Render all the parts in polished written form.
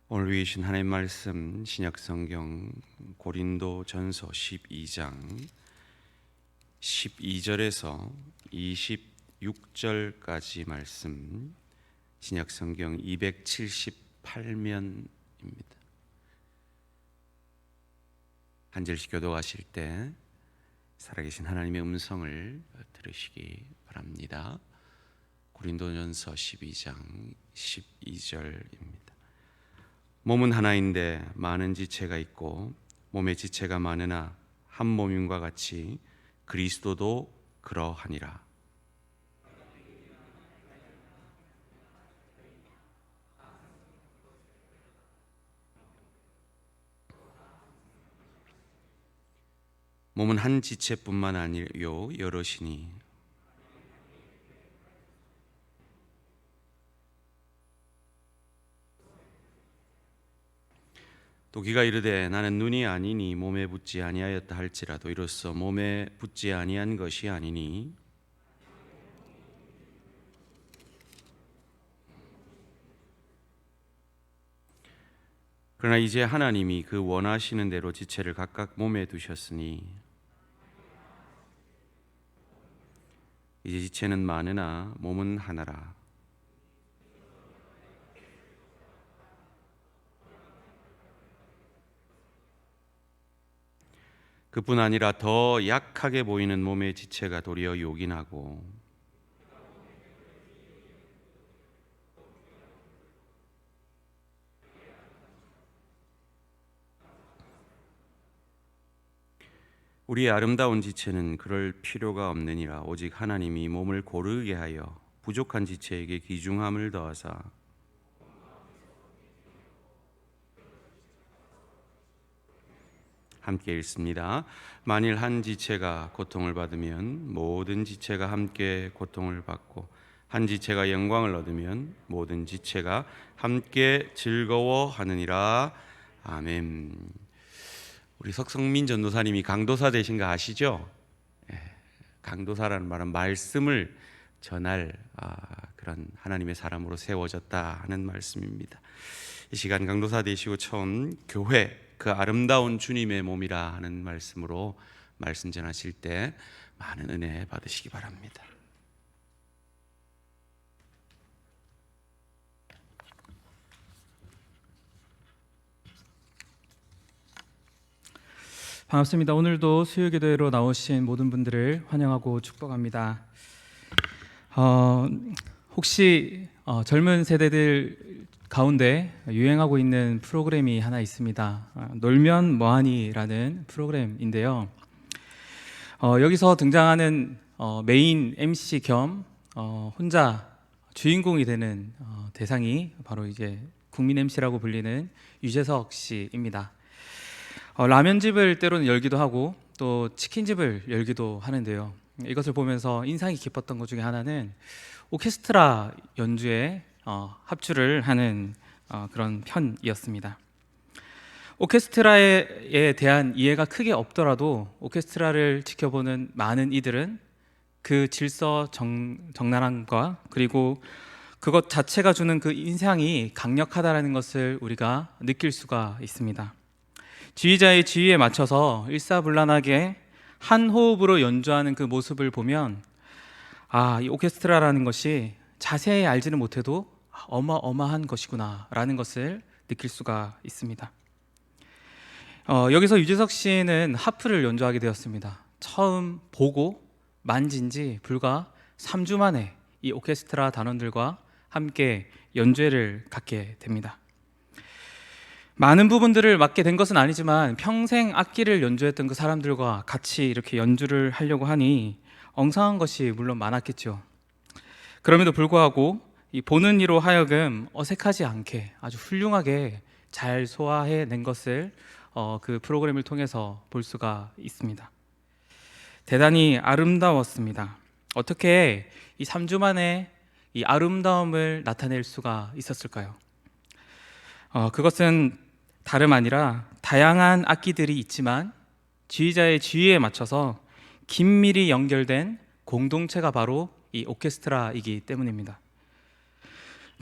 오늘 위신 하나님의 말씀 신약성경 고린도전서 12장 12절에서 26절까지 말씀, 신약성경 278면입니다. 한 절씩 교도하실 때 살아계신 하나님의 음성을 들으시기 바랍니다. 고린도전서 12장 12절입니다. 몸은 하나인데 많은 지체가 있고 몸의 지체가 많으나 한 몸임과 같이 그리스도도 그러하니라. 몸은 한 지체뿐만 아니요 여럿이니 또 귀가 이르되 나는 눈이 아니니 몸에 붙지 아니하였다 할지라도 이로써 몸에 붙지 아니한 것이 아니니 그러나 이제 하나님이 그 원하시는 대로 지체를 각각 몸에 두셨으니 이제 지체는 많으나 몸은 하나라. 그뿐 아니라 더 약하게 보이는 몸의 지체가 도리어 요긴하고 우리의 아름다운 지체는 그럴 필요가 없느니라. 오직 하나님이 몸을 고르게 하여 부족한 지체에게 귀중함을 더하사 함께 읽습니다. 만일 한 지체가 고통을 받으면 모든 지체가 함께 고통을 받고 한 지체가 영광을 얻으면 모든 지체가 함께 즐거워하느니라. 아멘. 우리 석성민 전도사님이 강도사 되신 거 아시죠? 강도사라는 말은 말씀을 전할 그런 하나님의 사람으로 세워졌다 하는 말씀입니다. 이 시간 강도사 되시고 처음 교회, 그 아름다운 주님의 몸이라 하는 말씀으로 말씀 전하실 때 많은 은혜 받으시기 바랍니다. 반갑습니다. 오늘도 수요기도회로 나오신 모든 분들을 환영하고 축복합니다. 혹시 젊은 세대들 가운데 유행하고 있는 프로그램이 하나 있습니다. 놀면 뭐하니라는 프로그램인데요. 여기서 등장하는 메인 MC 겸 혼자 주인공이 되는 대상이 바로 이제 국민 MC라고 불리는 유재석 씨입니다. 라면집을 때로는 열기도 하고 또 치킨집을 열기도 하는데요. 이것을 보면서 인상이 깊었던 것 중에 하나는 오케스트라 연주에 합주를 하는 그런 편이었습니다. 오케스트라에 대한 이해가 크게 없더라도 오케스트라를 지켜보는 많은 이들은 그 질서정연함과 그리고 그것 자체가 주는 그 인상이 강력하다는 것을 우리가 느낄 수가 있습니다. 지휘자의 지휘에 맞춰서 일사불란하게 한 호흡으로 연주하는 그 모습을 보면 이 오케스트라라는 것이 자세히 알지는 못해도 어마어마한 것이구나 라는 것을 느낄 수가 있습니다. 여기서 유재석 씨는 하프를 연주하게 되었습니다. 처음 보고 만진 지 불과 3주 만에 이 오케스트라 단원들과 함께 연주회를 갖게 됩니다. 많은 부분들을 맡게 된 것은 아니지만 평생 악기를 연주했던 그 사람들과 같이 이렇게 연주를 하려고 하니 엉성한 것이 물론 많았겠죠. 그럼에도 불구하고 이 보는 이로 하여금 어색하지 않게 아주 훌륭하게 잘 소화해낸 것을 그 프로그램을 통해서 볼 수가 있습니다. 대단히 아름다웠습니다. 어떻게 이 3주 만에 이 아름다움을 나타낼 수가 있었을까요? 그것은 다름 아니라 다양한 악기들이 있지만 지휘자의 지휘에 맞춰서 긴밀히 연결된 공동체가 바로 이 오케스트라이기 때문입니다.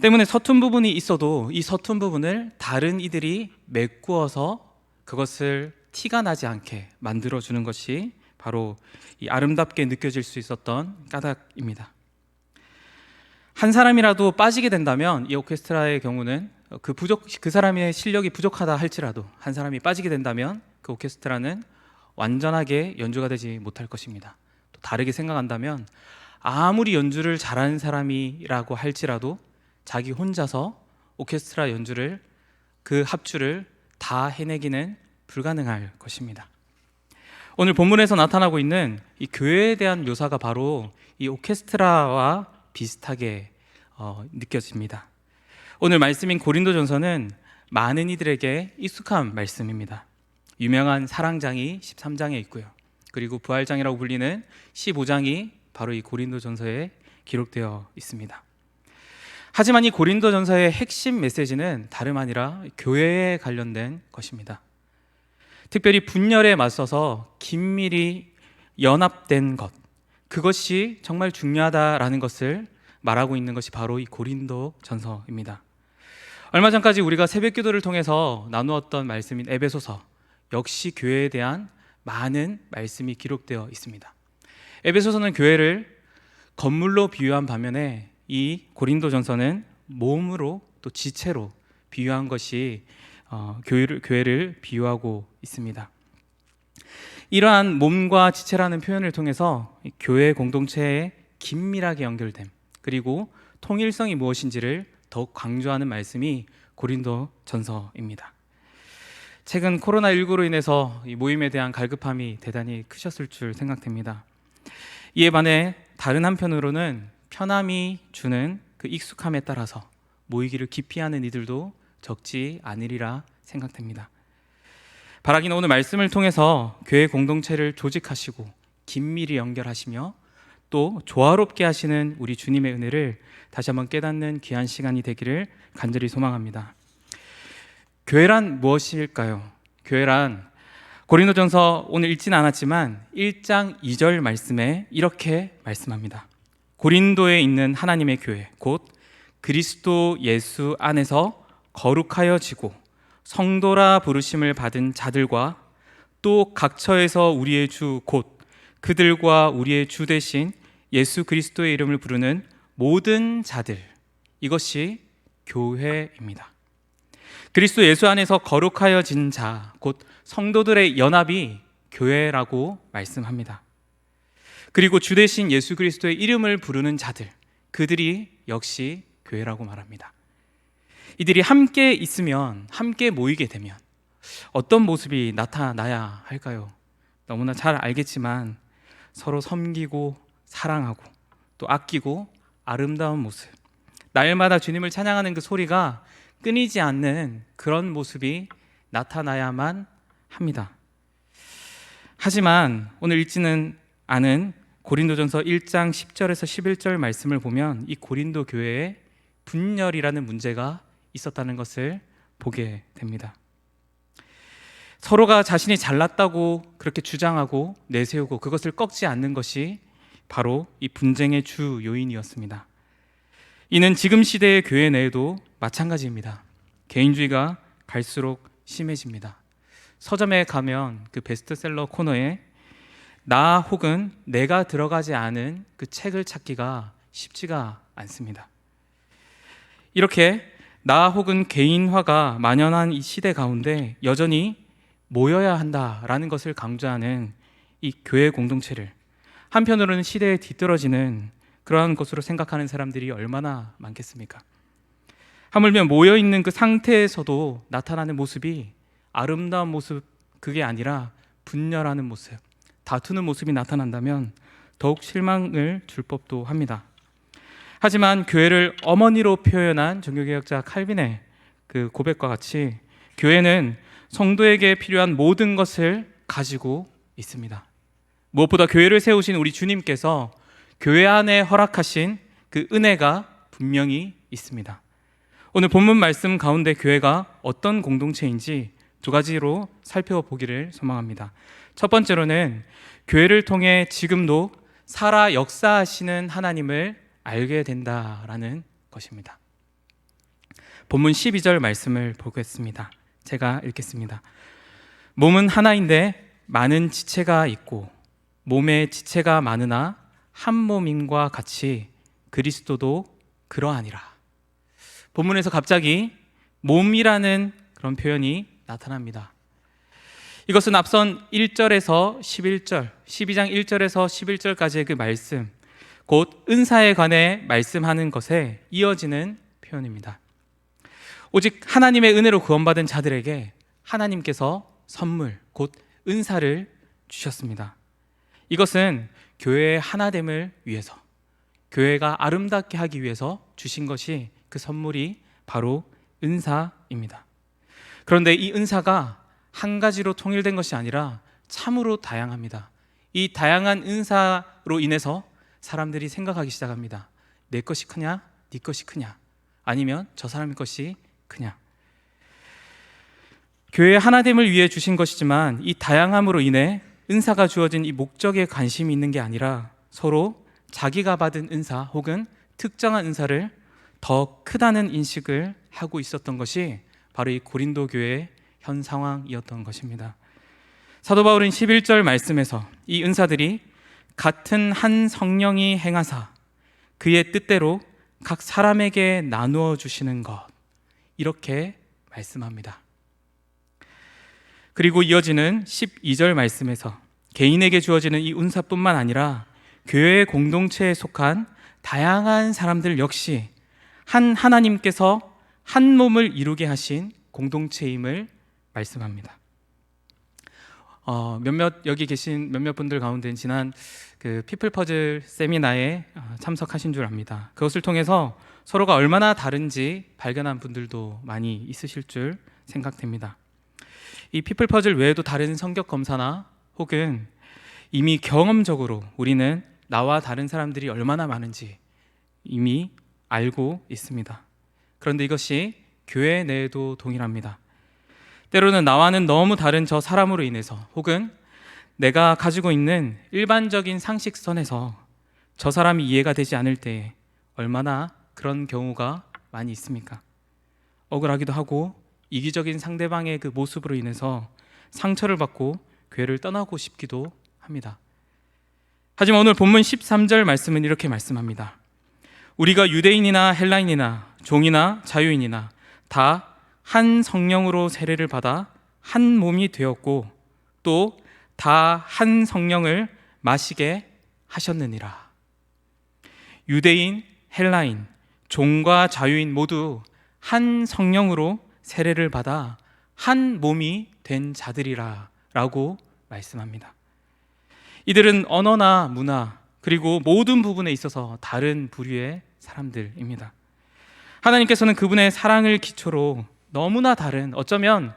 때문에 서툰 부분이 있어도 이 서툰 부분을 다른 이들이 메꾸어서 그것을 티가 나지 않게 만들어주는 것이 바로 이 아름답게 느껴질 수 있었던 까닭입니다. 한 사람이라도 빠지게 된다면 이 오케스트라의 경우는 그 사람의 실력이 부족하다 할지라도 한 사람이 빠지게 된다면 그 오케스트라는 완전하게 연주가 되지 못할 것입니다. 또 다르게 생각한다면 아무리 연주를 잘하는 사람이라고 할지라도 자기 혼자서 오케스트라 연주를 그 합주를 다 해내기는 불가능할 것입니다. 오늘 본문에서 나타나고 있는 이 교회에 대한 묘사가 바로 이 오케스트라와 비슷하게 느껴집니다. 오늘 말씀인 고린도전서는 많은 이들에게 익숙한 말씀입니다. 유명한 사랑장이 13장에 있고요. 그리고 부활장이라고 불리는 15장이 바로 이 고린도전서에 기록되어 있습니다. 하지만 이 고린도전서의 핵심 메시지는 다름 아니라 교회에 관련된 것입니다. 특별히 분열에 맞서서 긴밀히 연합된 것, 그것이 정말 중요하다라는 것을 말하고 있는 것이 바로 이 고린도전서입니다. 얼마 전까지 우리가 새벽기도를 통해서 나누었던 말씀인 에베소서, 역시 교회에 대한 많은 말씀이 기록되어 있습니다. 에베소서는 교회를 건물로 비유한 반면에 이 고린도전서는 몸으로 또 지체로 비유한 것이 교회를 비유하고 있습니다. 이러한 몸과 지체라는 표현을 통해서 교회 공동체에 긴밀하게 연결됨, 그리고 통일성이 무엇인지를 더욱 강조하는 말씀이 고린도전서입니다. 최근 코로나19로 인해서 이 모임에 대한 갈급함이 대단히 크셨을 줄 생각됩니다. 이에 반해 다른 한편으로는 편함이 주는 그 익숙함에 따라서 모이기를 기피하는 이들도 적지 않으리라 생각됩니다. 바라기는 오늘 말씀을 통해서 교회 공동체를 조직하시고 긴밀히 연결하시며 또 조화롭게 하시는 우리 주님의 은혜를 다시 한번 깨닫는 귀한 시간이 되기를 간절히 소망합니다. 교회란 무엇일까요? 교회란 고린도전서 오늘 읽지는 않았지만 1장 2절 말씀에 이렇게 말씀합니다. 고린도에 있는 하나님의 교회 곧 그리스도 예수 안에서 거룩하여지고 성도라 부르심을 받은 자들과 또 각처에서 우리의 주 곧 그들과 우리의 주 되신 예수 그리스도의 이름을 부르는 모든 자들, 이것이 교회입니다. 그리스도 예수 안에서 거룩하여진 자, 곧 성도들의 연합이 교회라고 말씀합니다. 그리고 주 되신 예수 그리스도의 이름을 부르는 자들, 그들이 역시 교회라고 말합니다. 이들이 함께 있으면, 함께 모이게 되면 어떤 모습이 나타나야 할까요? 너무나 잘 알겠지만 서로 섬기고 사랑하고 또 아끼고 아름다운 모습, 날마다 주님을 찬양하는 그 소리가 끊이지 않는 그런 모습이 나타나야만 합니다. 하지만 오늘 읽지는 않은 고린도전서 1장 10절에서 11절 말씀을 보면 이 고린도 교회에 분열이라는 문제가 있었다는 것을 보게 됩니다. 서로가 자신이 잘났다고 그렇게 주장하고 내세우고 그것을 꺾지 않는 것이 바로 이 분쟁의 주 요인이었습니다. 이는 지금 시대의 교회 내에도 마찬가지입니다. 개인주의가 갈수록 심해집니다. 서점에 가면 그 베스트셀러 코너에 나 혹은 내가 들어가지 않은 그 책을 찾기가 쉽지가 않습니다. 이렇게 나 혹은 개인화가 만연한 이 시대 가운데 여전히 모여야 한다라는 것을 강조하는 이 교회 공동체를 한편으로는 시대에 뒤떨어지는 그러한 것으로 생각하는 사람들이 얼마나 많겠습니까? 하물며 모여있는 그 상태에서도 나타나는 모습이 아름다운 모습, 그게 아니라 분열하는 모습, 다투는 모습이 나타난다면 더욱 실망을 줄 법도 합니다. 하지만 교회를 어머니로 표현한 종교개혁자 칼빈의 그 고백과 같이 교회는 성도에게 필요한 모든 것을 가지고 있습니다. 무엇보다 교회를 세우신 우리 주님께서 교회 안에 허락하신 그 은혜가 분명히 있습니다. 오늘 본문 말씀 가운데 교회가 어떤 공동체인지 두 가지로 살펴보기를 소망합니다. 첫 번째로는 교회를 통해 지금도 살아 역사하시는 하나님을 알게 된다라는 것입니다. 본문 12절 말씀을 보겠습니다. 제가 읽겠습니다. 몸은 하나인데 많은 지체가 있고 몸에 지체가 많으나 한 몸임과 같이 그리스도도 그러하니라. 본문에서 갑자기 몸이라는 그런 표현이 나타납니다. 이것은 앞선 1절에서 11절, 12장 1절에서 11절까지의 그 말씀, 곧 은사에 관해 말씀하는 것에 이어지는 표현입니다. 오직 하나님의 은혜로 구원받은 자들에게 하나님께서 선물, 곧 은사를 주셨습니다. 이것은 교회의 하나됨을 위해서, 교회가 아름답게 하기 위해서 주신 것이, 그 선물이 바로 은사입니다. 그런데 이 은사가 한 가지로 통일된 것이 아니라 참으로 다양합니다. 이 다양한 은사로 인해서 사람들이 생각하기 시작합니다. 내 것이 크냐? 네 것이 크냐? 아니면 저 사람의 것이 크냐? 교회의 하나됨을 위해 주신 것이지만 이 다양함으로 인해 은사가 주어진 이 목적에 관심이 있는 게 아니라 서로 자기가 받은 은사 혹은 특정한 은사를 더 크다는 인식을 하고 있었던 것이 바로 이 고린도 교회의 현 상황이었던 것입니다. 사도 바울은 11절 말씀에서 이 은사들이 같은 한 성령이 행하사 그의 뜻대로 각 사람에게 나누어 주시는 것, 이렇게 말씀합니다. 그리고 이어지는 12절 말씀에서 개인에게 주어지는 이 은사뿐만 아니라 교회의 공동체에 속한 다양한 사람들 역시 한 하나님께서 한 몸을 이루게 하신 공동체임을 말씀합니다. 여기 계신 몇몇 분들 가운데는 지난 그 피플 퍼즐 세미나에 참석하신 줄 압니다. 그것을 통해서 서로가 얼마나 다른지 발견한 분들도 많이 있으실 줄 생각됩니다. 이 피플 퍼즐 외에도 다른 성격 검사나 혹은 이미 경험적으로 우리는 나와 다른 사람들이 얼마나 많은지 이미 알고 있습니다. 그런데 이것이 교회 내에도 동일합니다. 때로는 나와는 너무 다른 저 사람으로 인해서 혹은 내가 가지고 있는 일반적인 상식선에서 저 사람이 이해가 되지 않을 때 얼마나 그런 경우가 많이 있습니까? 억울하기도 하고 이기적인 상대방의 그 모습으로 인해서 상처를 받고 교회를 떠나고 싶기도 합니다. 하지만 오늘 본문 13절 말씀은 이렇게 말씀합니다. 우리가 유대인이나 헬라인이나 종이나 자유인이나 다 한 성령으로 세례를 받아 한 몸이 되었고 또 다 한 성령을 마시게 하셨느니라. 유대인, 헬라인, 종과 자유인 모두 한 성령으로 세례를 받아 한 몸이 된 자들이라 라고 말씀합니다. 이들은 언어나 문화 그리고 모든 부분에 있어서 다른 부류의 사람들입니다. 하나님께서는 그분의 사랑을 기초로 너무나 다른, 어쩌면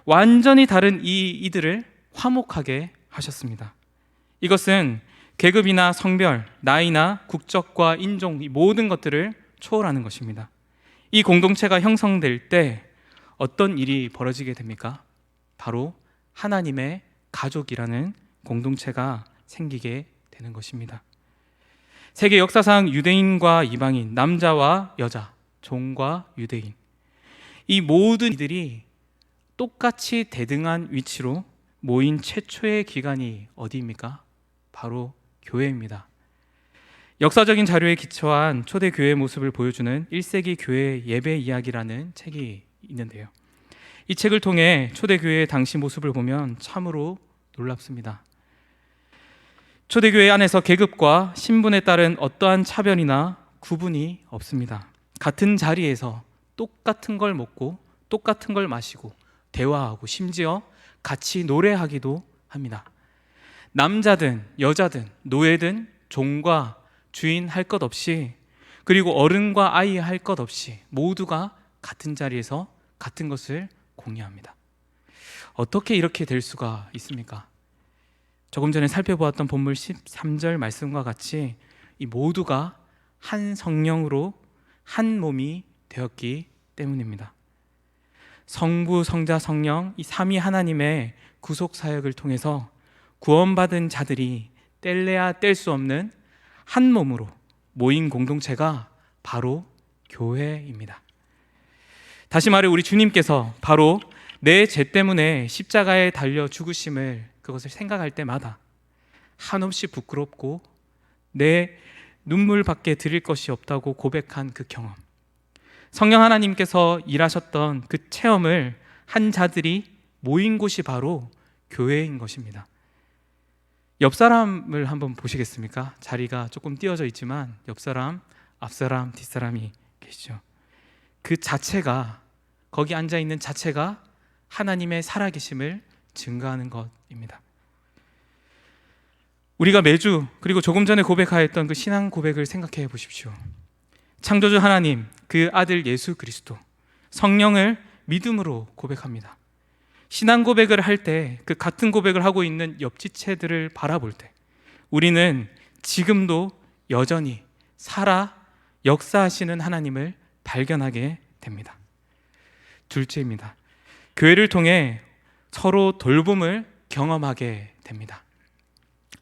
완전히 다른 이들을 화목하게 하셨습니다. 이것은 계급이나 성별, 나이나 국적과 인종, 이 모든 것들을 초월하는 것입니다. 이 공동체가 형성될 때 어떤 일이 벌어지게 됩니까? 바로 하나님의 가족이라는 공동체가 생기게 되는 것입니다. 세계 역사상 유대인과 이방인, 남자와 여자, 종과 유대인, 이 모든 이들이 똑같이 대등한 위치로 모인 최초의 기관이 어디입니까? 바로 교회입니다. 역사적인 자료에 기초한 초대 교회의 모습을 보여주는 1세기 교회 예배 이야기라는 책이 있는데요. 이 책을 통해 초대 교회의 당시 모습을 보면 참으로 놀랍습니다. 초대교회 안에서 계급과 신분에 따른 어떠한 차별이나 구분이 없습니다. 같은 자리에서 똑같은 걸 먹고 똑같은 걸 마시고 대화하고 심지어 같이 노래하기도 합니다. 남자든 여자든 노예든 종과 주인 할 것 없이, 그리고 어른과 아이 할 것 없이 모두가 같은 자리에서 같은 것을 공유합니다. 어떻게 이렇게 될 수가 있습니까? 조금 전에 살펴보았던 본문 13절 말씀과 같이 이 모두가 한 성령으로 한 몸이 되었기 때문입니다. 성부, 성자, 성령 이 삼위 하나님의 구속 사역을 통해서 구원받은 자들이 뗄래야 뗄 수 없는 한 몸으로 모인 공동체가 바로 교회입니다. 다시 말해 우리 주님께서 바로 내 죄 때문에 십자가에 달려 죽으심을 그것을 생각할 때마다 한없이 부끄럽고 내 눈물밖에 드릴 것이 없다고 고백한 그 경험, 성령 하나님께서 일하셨던 그 체험을 한 자들이 모인 곳이 바로 교회인 것입니다. 옆 사람을 한번 보시겠습니까? 자리가 조금 띄어져 있지만 옆 사람, 앞 사람, 뒷 사람이 계시죠. 그 자체가, 거기 앉아 있는 자체가 하나님의 살아계심을 증거하는 것입니다. 우리가 매주, 그리고 조금 전에 고백하였던 그 신앙 고백을 생각해 보십시오. 창조주 하나님, 그 아들 예수 그리스도, 성령을 믿음으로 고백합니다. 신앙 고백을 할 때, 그 같은 고백을 하고 있는 옆 지체들을 바라볼 때 우리는 지금도 여전히 살아 역사하시는 하나님을 발견하게 됩니다. 둘째입니다. 교회를 통해 서로 돌봄을 경험하게 됩니다.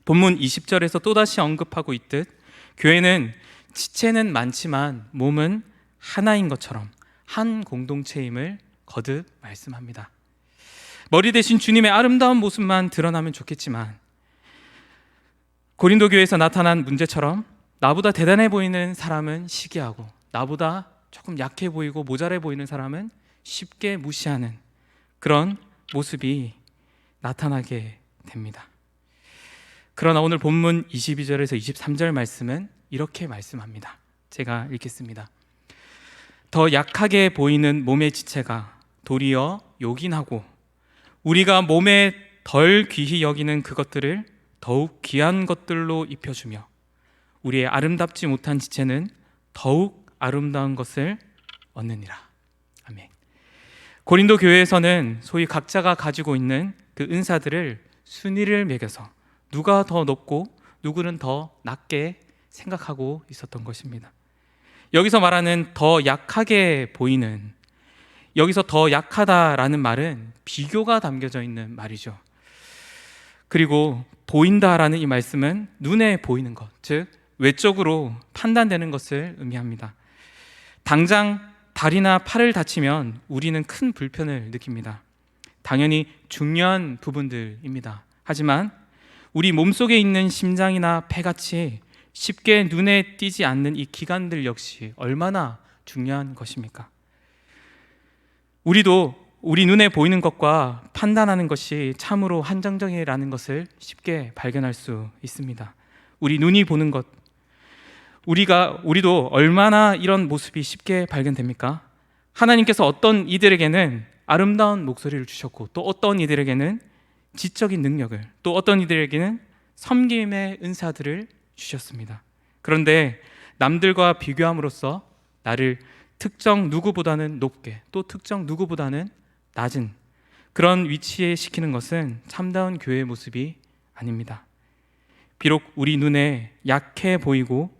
본문 20절에서 또다시 언급하고 있듯 교회는 지체는 많지만 몸은 하나인 것처럼 한 공동체임을 거듭 말씀합니다. 머리 대신 주님의 아름다운 모습만 드러나면 좋겠지만 고린도 교회에서 나타난 문제처럼 나보다 대단해 보이는 사람은 시기하고 나보다 조금 약해 보이고 모자래 보이는 사람은 쉽게 무시하는 그런 모습이 나타나게 됩니다. 그러나 오늘 본문 22절에서 23절 말씀은 이렇게 말씀합니다. 제가 읽겠습니다. 더 약하게 보이는 몸의 지체가 도리어 요긴하고 우리가 몸에 덜 귀히 여기는 그것들을 더욱 귀한 것들로 입혀주며 우리의 아름답지 못한 지체는 더욱 아름다운 것을 얻느니라. 아멘. 고린도 교회에서는 소위 각자가 가지고 있는 그 은사들을 순위를 매겨서 누가 더 높고 누구는 더 낮게 생각하고 있었던 것입니다. 여기서 말하는 더 약하게 보이는, 여기서 더 약하다라는 말은 비교가 담겨져 있는 말이죠. 그리고 보인다라는 이 말씀은 눈에 보이는 것, 즉 외적으로 판단되는 것을 의미합니다. 당장 다리나 팔을 다치면 우리는 큰 불편을 느낍니다. 당연히 중요한 부분들입니다. 하지만 우리 몸속에 있는 심장이나 폐같이 쉽게 눈에 띄지 않는 이 기관들 역시 얼마나 중요한 것입니까? 우리도 우리 눈에 보이는 것과 판단하는 것이 참으로 한정적이라는 것을 쉽게 발견할 수 있습니다. 우리 눈이 보는 것, 우리도 얼마나 이런 모습이 쉽게 발견됩니까? 하나님께서 어떤 이들에게는 아름다운 목소리를 주셨고 또 어떤 이들에게는 지적인 능력을, 또 어떤 이들에게는 섬김의 은사들을 주셨습니다. 그런데 남들과 비교함으로써 나를 특정 누구보다는 높게 또 특정 누구보다는 낮은 그런 위치에 시키는 것은 참다운 교회의 모습이 아닙니다. 비록 우리 눈에 약해 보이고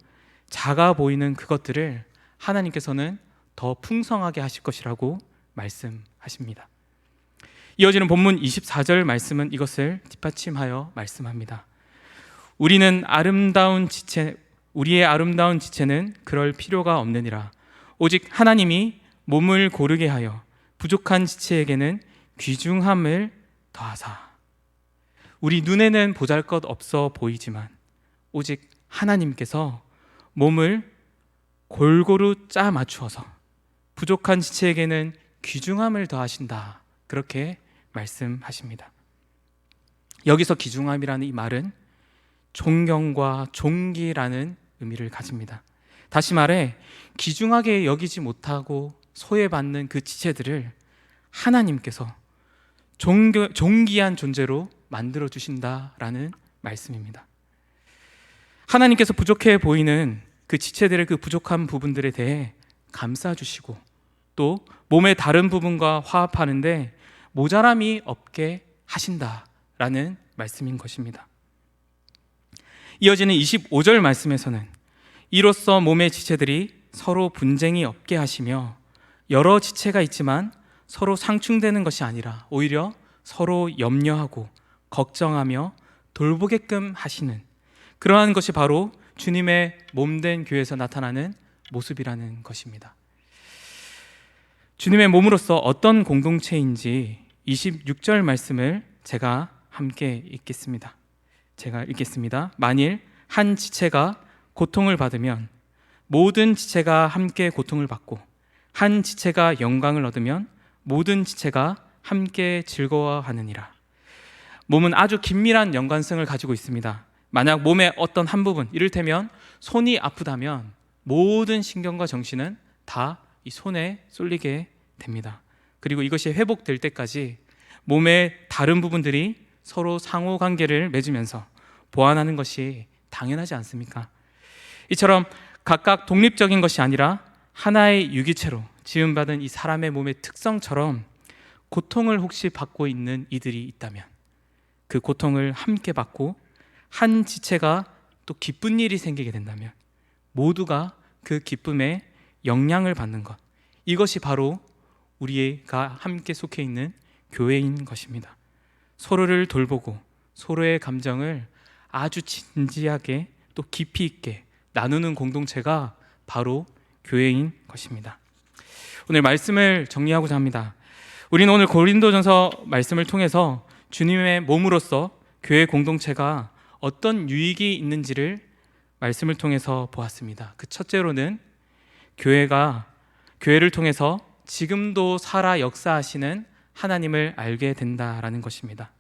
작아 보이는 그것들을 하나님께서는 더 풍성하게 하실 것이라고 말씀하십니다. 이어지는 본문 24절 말씀은 이것을 뒷받침하여 말씀합니다. 우리의 아름다운 지체는 그럴 필요가 없느니라. 오직 하나님이 몸을 고르게 하여 부족한 지체에게는 귀중함을 더하사. 우리 눈에는 보잘것없어 보이지만 오직 하나님께서 몸을 골고루 짜 맞추어서 부족한 지체에게는 귀중함을 더하신다. 그렇게 말씀하십니다. 여기서 귀중함이라는 이 말은 존경과 존귀라는 의미를 가집니다. 다시 말해 귀중하게 여기지 못하고 소외받는 그 지체들을 하나님께서 존귀한 존재로 만들어 주신다라는 말씀입니다. 하나님께서 부족해 보이는 그 지체들의 그 부족한 부분들에 대해 감싸 주시고 또 몸의 다른 부분과 화합하는데 모자람이 없게 하신다라는 말씀인 것입니다. 이어지는 25절 말씀에서는 이로써 몸의 지체들이 서로 분쟁이 없게 하시며 여러 지체가 있지만 서로 상충되는 것이 아니라 오히려 서로 염려하고 걱정하며 돌보게끔 하시는 그러한 것이 바로 주님의 몸된 교회에서 나타나는 모습이라는 것입니다. 주님의 몸으로서 어떤 공동체인지 26절 말씀을 제가 함께 읽겠습니다. 제가 읽겠습니다. 만일 한 지체가 고통을 받으면 모든 지체가 함께 고통을 받고, 한 지체가 영광을 얻으면 모든 지체가 함께 즐거워하느니라. 몸은 아주 긴밀한 연관성을 가지고 있습니다. 만약 몸의 어떤 한 부분, 이를테면 손이 아프다면 모든 신경과 정신은 다 이 손에 쏠리게 됩니다. 그리고 이것이 회복될 때까지 몸의 다른 부분들이 서로 상호관계를 맺으면서 보완하는 것이 당연하지 않습니까? 이처럼 각각 독립적인 것이 아니라 하나의 유기체로 지음받은 이 사람의 몸의 특성처럼 고통을 혹시 받고 있는 이들이 있다면 그 고통을 함께 받고 한 지체가 또 기쁜 일이 생기게 된다면 모두가 그 기쁨에 영향을 받는 것, 이것이 바로 우리가 함께 속해 있는 교회인 것입니다. 서로를 돌보고 서로의 감정을 아주 진지하게 또 깊이 있게 나누는 공동체가 바로 교회인 것입니다. 오늘 말씀을 정리하고자 합니다. 우리는 오늘 고린도전서 말씀을 통해서 주님의 몸으로서 교회 공동체가 어떤 유익이 있는지를 말씀을 통해서 보았습니다. 그 첫째로는 교회를 통해서 지금도 살아 역사하시는 하나님을 알게 된다라는 것입니다.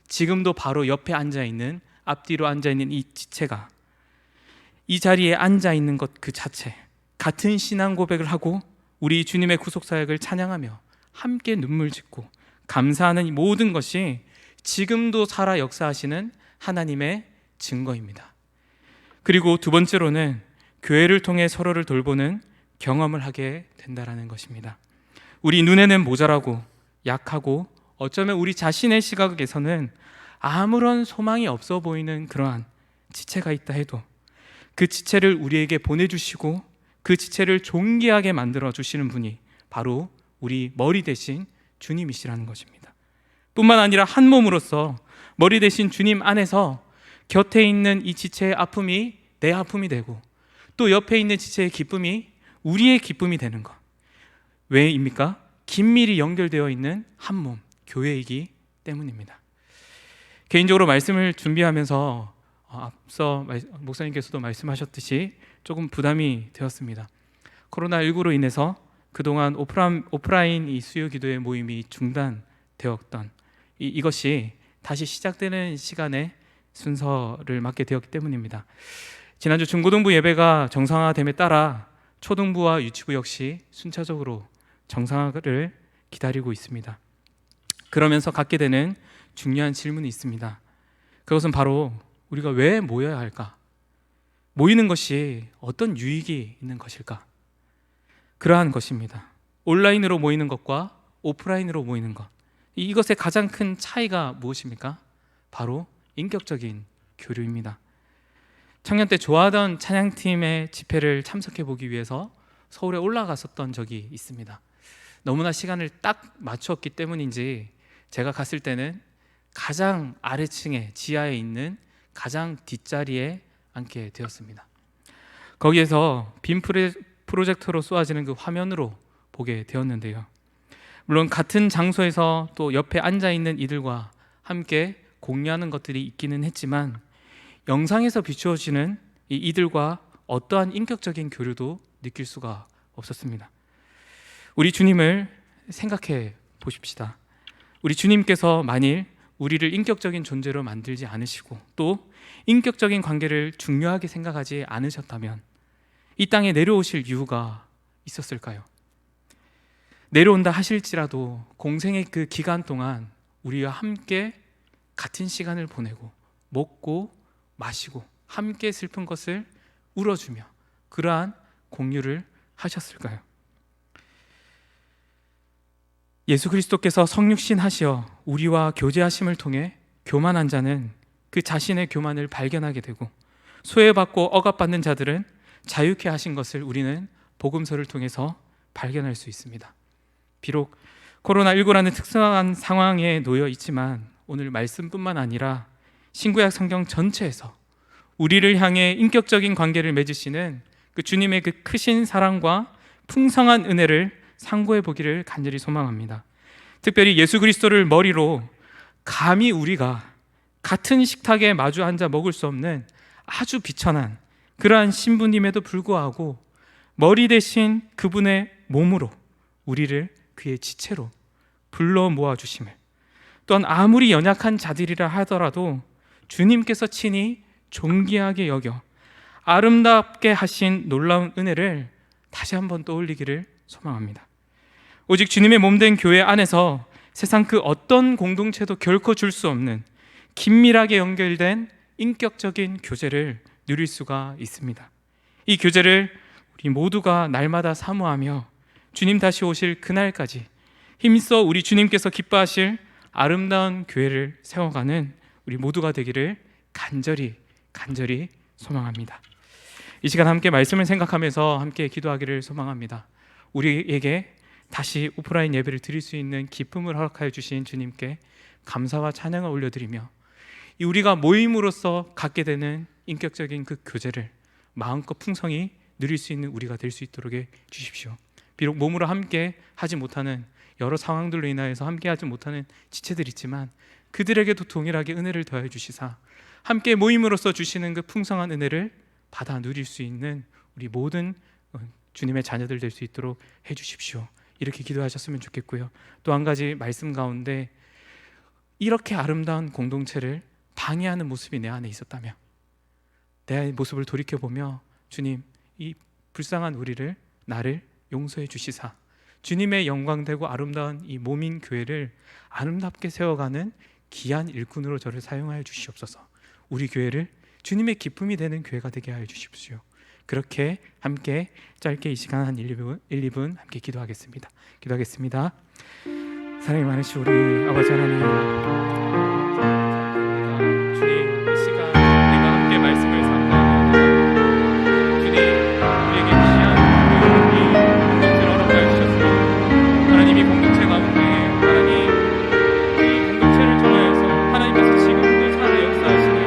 지금도 바로 옆에 앉아있는, 앞뒤로 앉아있는 이 지체가 이 자리에 앉아있는 것 그 자체, 같은 신앙 고백을 하고 우리 주님의 구속사역을 찬양하며 함께 눈물 짓고 감사하는 이 모든 것이 지금도 살아 역사하시는 하나님의 증거입니다. 그리고 두 번째로는 교회를 통해 서로를 돌보는 경험을 하게 된다는 것입니다. 우리 눈에는 모자라고 약하고 어쩌면 우리 자신의 시각에서는 아무런 소망이 없어 보이는 그러한 지체가 있다 해도 그 지체를 우리에게 보내주시고 그 지체를 존귀하게 만들어 주시는 분이 바로 우리 머리 대신 주님이시라는 것입니다. 뿐만 아니라 한 몸으로서 머리 대신 주님 안에서 곁에 있는 이 지체의 아픔이 내 아픔이 되고 또 옆에 있는 지체의 기쁨이 우리의 기쁨이 되는 것. 왜입니까? 긴밀히 연결되어 있는 한 몸, 교회이기 때문입니다. 개인적으로 말씀을 준비하면서 앞서 목사님께서도 말씀하셨듯이 조금 부담이 되었습니다. 코로나19로 인해서 그동안 오프라인 이 수요 기도의 모임이 중단되었던 이것이 다시 시작되는 시간에 순서를 맡게 되었기 때문입니다. 지난주 중고등부 예배가 정상화됨에 따라 초등부와 유치부 역시 순차적으로 정상화를 기다리고 있습니다. 그러면서 갖게 되는 중요한 질문이 있습니다. 그것은 바로 우리가 왜 모여야 할까? 모이는 것이 어떤 유익이 있는 것일까? 그러한 것입니다. 온라인으로 모이는 것과 오프라인으로 모이는 것, 이것의 가장 큰 차이가 무엇입니까? 바로 인격적인 교류입니다. 청년 때 좋아하던 찬양팀의 집회를 참석해 보기 위해서 서울에 올라갔었던 적이 있습니다. 너무나 시간을 딱 맞췄기 때문인지 제가 갔을 때는 가장 아래층에 지하에 있는 가장 뒷자리에 앉게 되었습니다. 거기에서 빔 프로젝터로 쏘아지는 그 화면으로 보게 되었는데요. 물론 같은 장소에서 또 옆에 앉아있는 이들과 함께 공유하는 것들이 있기는 했지만 영상에서 비추어지는 이들과 어떠한 인격적인 교류도 느낄 수가 없었습니다. 우리 주님을 생각해 보십시다. 우리 주님께서 만일 우리를 인격적인 존재로 만들지 않으시고 또 인격적인 관계를 중요하게 생각하지 않으셨다면 이 땅에 내려오실 이유가 있었을까요? 내려온다 하실지라도 공생의 그 기간 동안 우리와 함께 같은 시간을 보내고 먹고 마시고 함께 슬픈 것을 울어주며 그러한 공유를 하셨을까요? 예수 그리스도께서 성육신 하시어 우리와 교제하심을 통해 교만한 자는 그 자신의 교만을 발견하게 되고 소외받고 억압받는 자들은 자유케 하신 것을 우리는 복음서를 통해서 발견할 수 있습니다. 비록 코로나19라는 특수한 상황에 놓여 있지만 오늘 말씀뿐만 아니라 신구약 성경 전체에서 우리를 향해 인격적인 관계를 맺으시는 그 주님의 그 크신 사랑과 풍성한 은혜를 상고해 보기를 간절히 소망합니다. 특별히 예수 그리스도를 머리로 감히 우리가 같은 식탁에 마주 앉아 먹을 수 없는 아주 비천한 그러한 신부님에도 불구하고 머리 대신 그분의 몸으로 우리를 그의 지체로 불러 모아주심을, 또한 아무리 연약한 자들이라 하더라도 주님께서 친히 존귀하게 여겨 아름답게 하신 놀라운 은혜를 다시 한번 떠올리기를 소망합니다. 오직 주님의 몸된 교회 안에서 세상 그 어떤 공동체도 결코 줄 수 없는 긴밀하게 연결된 인격적인 교제를 누릴 수가 있습니다. 이 교제를 우리 모두가 날마다 사모하며 주님 다시 오실 그날까지 힘써 우리 주님께서 기뻐하실 아름다운 교회를 세워가는 우리 모두가 되기를 간절히 소망합니다. 이 시간 함께 말씀을 생각하면서 함께 기도하기를 소망합니다. 우리에게 다시 오프라인 예배를 드릴 수 있는 기쁨을 허락하여 주신 주님께 감사와 찬양을 올려드리며 이 우리가 모임으로써 갖게 되는 인격적인 그 교제를 마음껏 풍성히 누릴 수 있는 우리가 될 수 있도록 해 주십시오. 비록 몸으로 함께 하지 못하는 여러 상황들로 인하여서 함께 하지 못하는 지체들이 있지만 그들에게도 동일하게 은혜를 더해 주시사 함께 모임으로써 주시는 그 풍성한 은혜를 받아 누릴 수 있는 우리 모든 주님의 자녀들 될 수 있도록 해 주십시오. 이렇게 기도하셨으면 좋겠고요. 또 한 가지 말씀 가운데 이렇게 아름다운 공동체를 방해하는 모습이 내 안에 있었다면 내 모습을 돌이켜보며 주님, 이 불쌍한 우리를, 나를 용서해 주시사 주님의 영광되고 아름다운 이 몸인 교회를 아름답게 세워가는 귀한 일꾼으로 저를 사용하여 주시옵소서. 우리 교회를 주님의 기쁨이 되는 교회가 되게 하여 주십시오. 그렇게 함께 짧게 이 시간 한 1, 2분 함께 기도하겠습니다. 사랑이 많으신 우리 아버지 하나님, 주님 이 시간 우리가 함께 말씀을 삼가하며 주님 우리에게 귀한 이 공동체를 허락하여 주셨으니 하나님 이 공동체 가운데 하나님 이 공동체를 통하여서 하나님께서 지금도 살아 역사하시는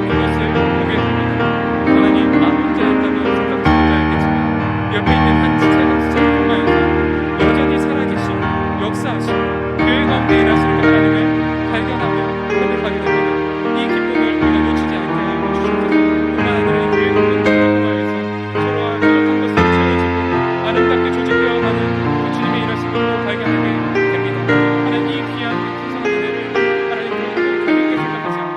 그것을 보게 됩니다. 하나님 혼자 있다면 생각지 못하였겠지만 옆에 있는 한 지체를 통하여서 여전히 살아계시고 역사하시고 교회 가운데 일하시는 그 하나님을 발견하며 고백하게 됩니다. 이 기쁨을 우리가 놓치지 않게 하여 주시옵소서. 뿐만 아니라 이 교회 공동체를 통하여서 서로와 부족한 것을 채워주고 아름답게 조직되어가는 그 주님의 일하심을 또 발견하게 됩니다. 하나님 이 귀한 풍성한 은혜를 하나님 결코 가볍게 생각하지 않고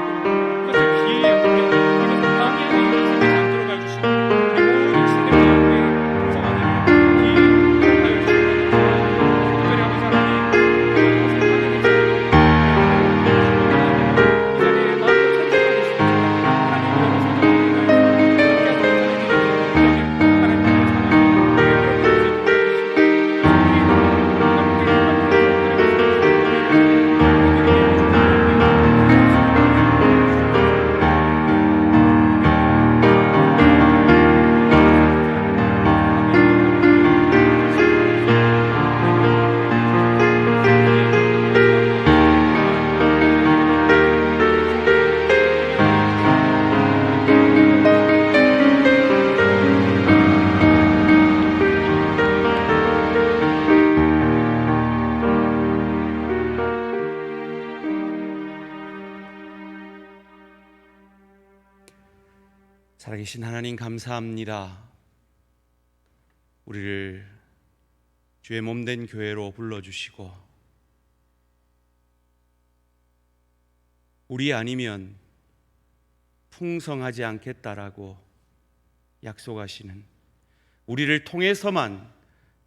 그것을 귀히 여기며 그것을 방해하는 일을 생각지 않도록 하여 주시고 우리 모든 시대 가운데 풍성한 은혜를 귀히 하여 주시옵소서. 특별히 아버지 하나님 그것을 하늘의 자리로 이 자리에 마음껏 찬송하고 싶습니다. 하나님 이런 사정을 인하여서 하나님께서 살아계신 하나님 감사합니다. 우리를 주의 몸된 교회로 불러주시고 우리 아니면 풍성하지 않겠다라고 약속하시는, 우리를 통해서만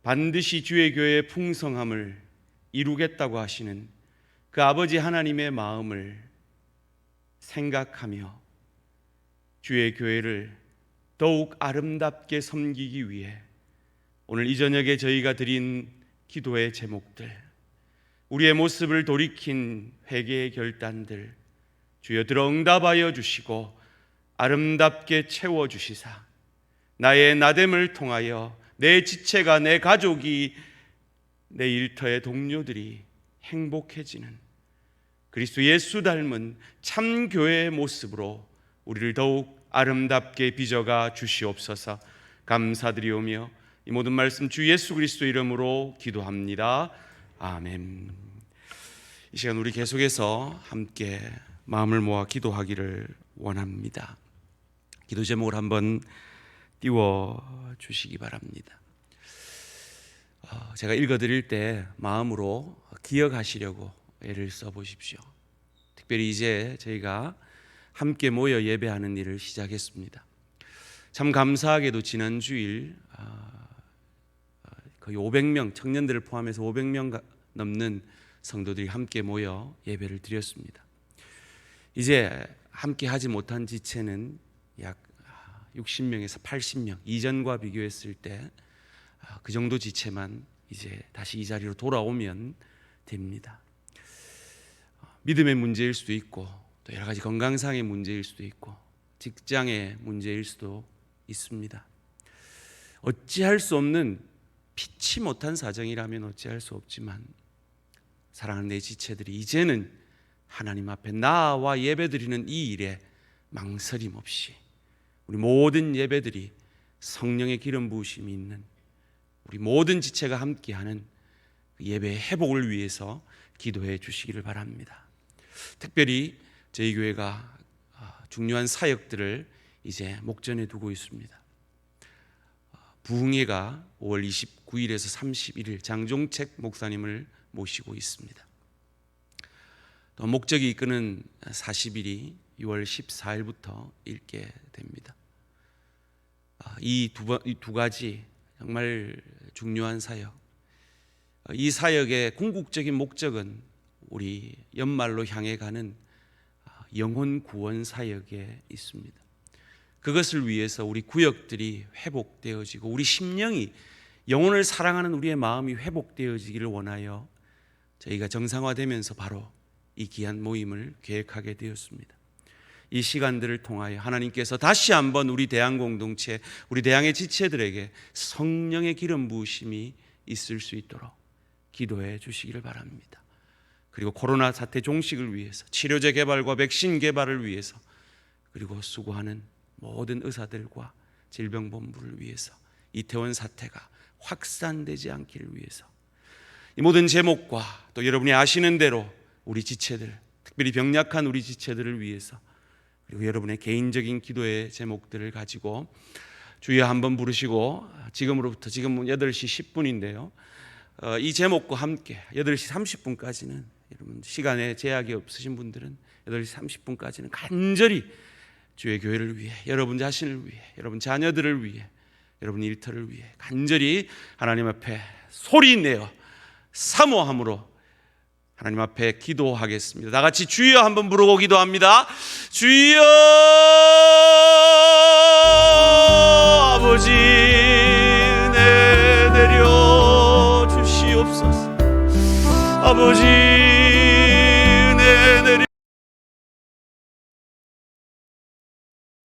반드시 주의 교회의 풍성함을 이루겠다고 하시는 그 아버지 하나님의 마음을 생각하며 주의 교회를 더욱 아름답게 섬기기 위해 오늘 이 저녁에 저희가 드린 기도의 제목들, 우리의 모습을 돌이킨 회개의 결단들 주여 들어 응답하여 주시고 아름답게 채워주시사 나의 나됨을 통하여 내 지체가, 내 가족이, 내 일터의 동료들이 행복해지는 그리스도 예수 닮은 참 교회의 모습으로 우리를 더욱 아름답게 빚어가 주시옵소서. 감사드리오며 이 모든 말씀 주 예수 그리스도 이름으로 기도합니다. 아멘. 이 시간 우리 계속해서 함께 마음을 모아 기도하기를 원합니다. 기도 제목을 한번 띄워 주시기 바랍니다. 제가 읽어드릴 때 마음으로 기억하시려고 애를 써보십시오. 특별히 이제 저희가 함께 모여 예배하는 일을 시작했습니다. 참 감사하게도 지난 주일 거의 500명, 청년들을 포함해서 500명 넘는 성도들이 함께 모여 예배를 드렸습니다. 이제 함께 하지 못한 지체는 약 60명에서 80명, 이전과 비교했을 때 그 정도 지체만 이제 다시 이 자리로 돌아오면 됩니다. 믿음의 문제일 수도 있고 또 여러 가지 건강상의 문제일 수도 있고 직장의 문제일 수도 있습니다. 어찌할 수 없는 피치 못한 사정이라면 어찌할 수 없지만 사랑하는 내 지체들이 이제는 하나님 앞에 나와 예배드리는 이 일에 망설임 없이 우리 모든 예배들이 성령의 기름 부으심이 있는 우리 모든 지체가 함께하는 예배의 회복을 위해서 기도해 주시기를 바랍니다. 특별히 저희 교회가 중요한 사역들을 이제 목전에 두고 있습니다. 부흥회가 5월 29일에서 31일 장종책 목사님을 모시고 있습니다. 또 목적이 이끄는 40일이 6월 14일부터 읽게 됩니다. 이 두 가지 정말 중요한 사역, 이 사역의 궁극적인 목적은 우리 연말로 향해 가는 영혼 구원 사역에 있습니다. 그것을 위해서 우리 구역들이 회복되어지고 우리 심령이 영혼을 사랑하는 우리의 마음이 회복되어지기를 원하여 저희가 정상화되면서 바로 이 귀한 모임을 계획하게 되었습니다. 이 시간들을 통하여 하나님께서 다시 한번 우리 대양 공동체, 우리 대양의 지체들에게 성령의 기름 부으심이 있을 수 있도록 기도해 주시기를 바랍니다. 그리고 코로나 사태 종식을 위해서, 치료제 개발과 백신 개발을 위해서, 그리고 수고하는 모든 의사들과 질병본부를 위해서 이태원 사태가 확산되지 않기를 위해서 이 모든 제목과 또 여러분이 아시는 대로 우리 지체들, 특별히 병약한 우리 지체들을 위해서 그리고 여러분의 개인적인 기도의 제목들을 가지고 주여 한번 부르시고 지금으로부터 지금 8시 10분인데요. 이 제목과 함께 8시 30분까지는 여러분 시간에 제약이 없으신 분들은 8시 30분까지는 간절히 주의 교회를 위해, 여러분 자신을 위해, 여러분 자녀들을 위해, 여러분 일터를 위해 간절히 하나님 앞에 소리내어 사모함으로 하나님 앞에 기도하겠습니다. 다 같이 주여 한번 부르고 기도합니다. 주여 아버지 내려 주시옵소서. 아버지